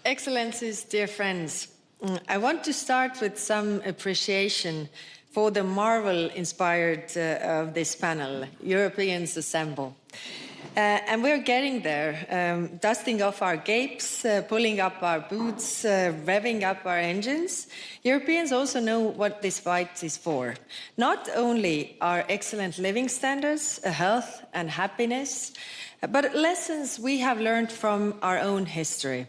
Excellencies, dear friends, I want to start with some appreciation for the marvel-inspired of this panel, Europeans Assemble. And we're getting there, dusting off our capes, pulling up our boots, revving up our engines. Europeans also know what this fight is for. Not only our excellent living standards, health and happiness, but lessons we have learned from our own history.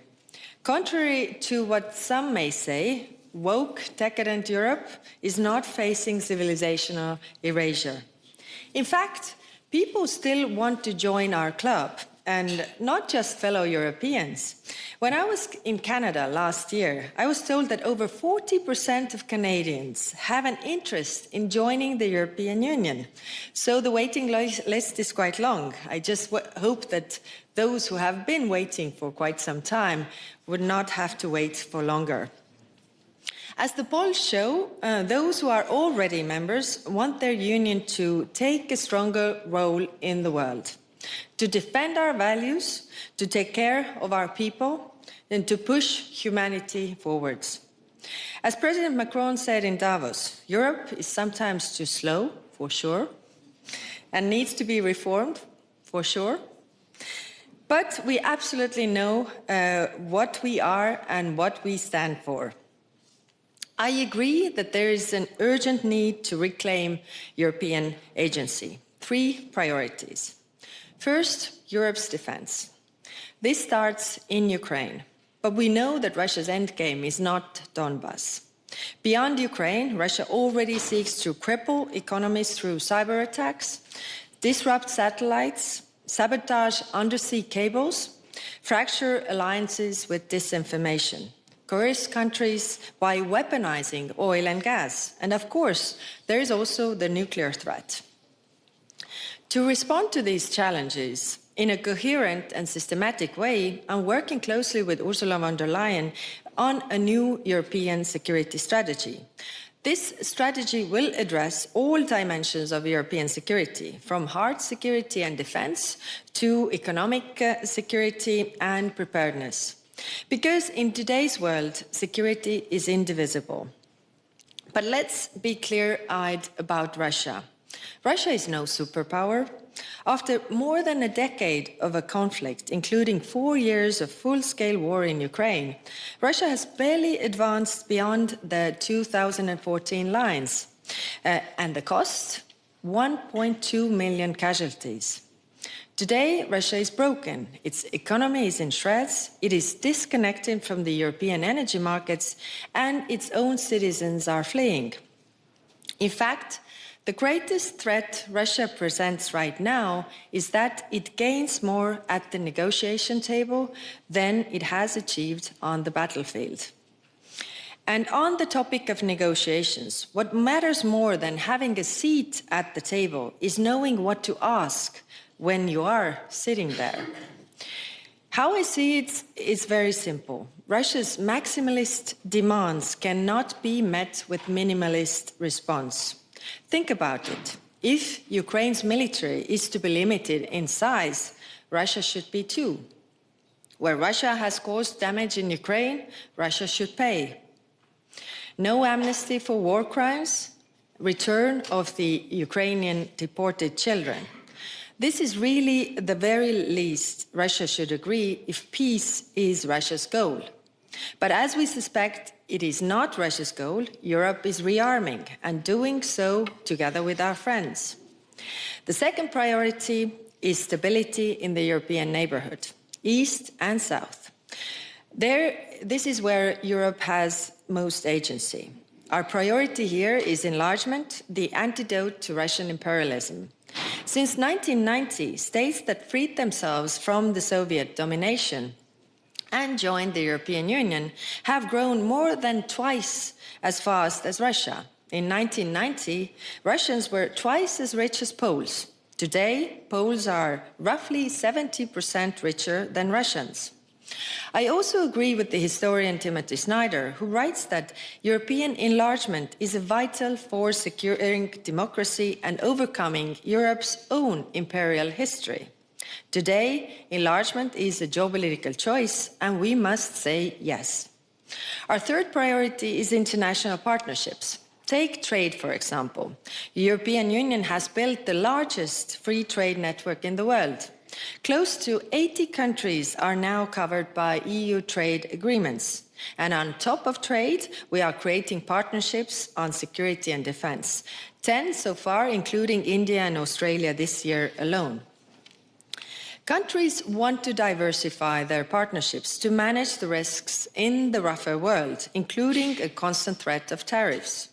Contrary to what some may say, woke, decadent Europe is not facing civilizational erasure. In fact, people still want to join our club, and not just fellow Europeans. When I was in Canada last year, I was told that over 40% of Canadians have an interest in joining the European Union. So the waiting list is quite long. I just hope that those who have been waiting for quite some time would not have to wait for longer. As the polls show, those who are already members want their union to take a stronger role in the world, to defend our values, to take care of our people, and to push humanity forwards. As President Macron said in Davos, Europe is sometimes too slow, for sure, and needs to be reformed, for sure. But we absolutely know what we are and what we stand for. I agree that there is an urgent need to reclaim European agency. 3 priorities. First, Europe's defense. This starts in Ukraine, but we know that Russia's endgame is not Donbas. Beyond Ukraine, Russia already seeks to cripple economies through cyber attacks, disrupt satellites, sabotage undersea cables, fracture alliances with disinformation, coerce countries by weaponizing oil and gas. And of course, there is also the nuclear threat. To respond to these challenges in a coherent and systematic way, I'm working closely with Ursula von der Leyen on a new European security strategy. This strategy will address all dimensions of European security, from hard security and defense to economic security and preparedness. Because in today's world, security is indivisible. But let's be clear-eyed about Russia. Russia is no superpower. After more than a decade of a conflict, including 4 years of full-scale war in Ukraine, Russia has barely advanced beyond the 2014 lines. And the cost? 1.2 million casualties. Today, Russia is broken. Its economy is in shreds, it is disconnected from the European energy markets, and its own citizens are fleeing. In fact, the greatest threat Russia presents right now is that it gains more at the negotiation table than it has achieved on the battlefield. And on the topic of negotiations, what matters more than having a seat at the table is knowing what to ask when you are sitting there. How I see it is very simple. Russia's maximalist demands cannot be met with minimalist response. Think about it. If Ukraine's military is to be limited in size, Russia should be too. Where Russia has caused damage in Ukraine, Russia should pay. No amnesty for war crimes, return of the Ukrainian deported children. This is really the very least Russia should agree if peace is Russia's goal. But as we suspect it is not Russia's goal, Europe is rearming and doing so together with our friends. The second priority is stability in the European neighborhood, East and South. This is where Europe has most agency. Our priority here is enlargement, the antidote to Russian imperialism. Since 1990, states that freed themselves from the Soviet domination and joined the European Union have grown more than twice as fast as Russia. In 1990, Russians were twice as rich as Poles. Today, Poles are roughly 70% richer than Russians. I also agree with the historian Timothy Snyder, who writes that European enlargement is vital for securing democracy and overcoming Europe's own imperial history. Today, enlargement is a geopolitical choice, and we must say yes. Our third priority is international partnerships. Take trade, for example. The European Union has built the largest free trade network in the world. Close to 80 countries are now covered by EU trade agreements. And on top of trade, we are creating partnerships on security and defense. 10 so far, including India and Australia this year alone. Countries want to diversify their partnerships to manage the risks in the rougher world, including a constant threat of tariffs.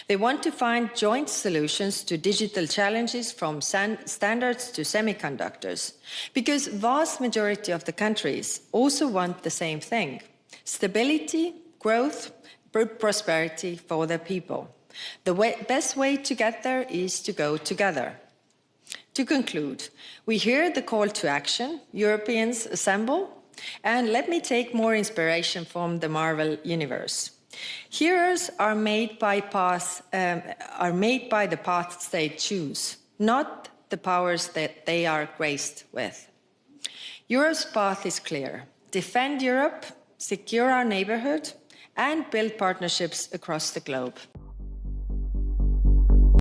They want to find joint solutions to digital challenges from standards to semiconductors, because the vast majority of the countries also want the same thing: stability, growth, prosperity for their people. The best way to get there is to go together. To conclude, we hear the call to action, Europeans assemble, and let me take more inspiration from the Marvel universe. Heroes are made by the paths they choose, not the powers that they are graced with. Europe's path is clear: defend Europe, secure our neighborhood, and build partnerships across the globe.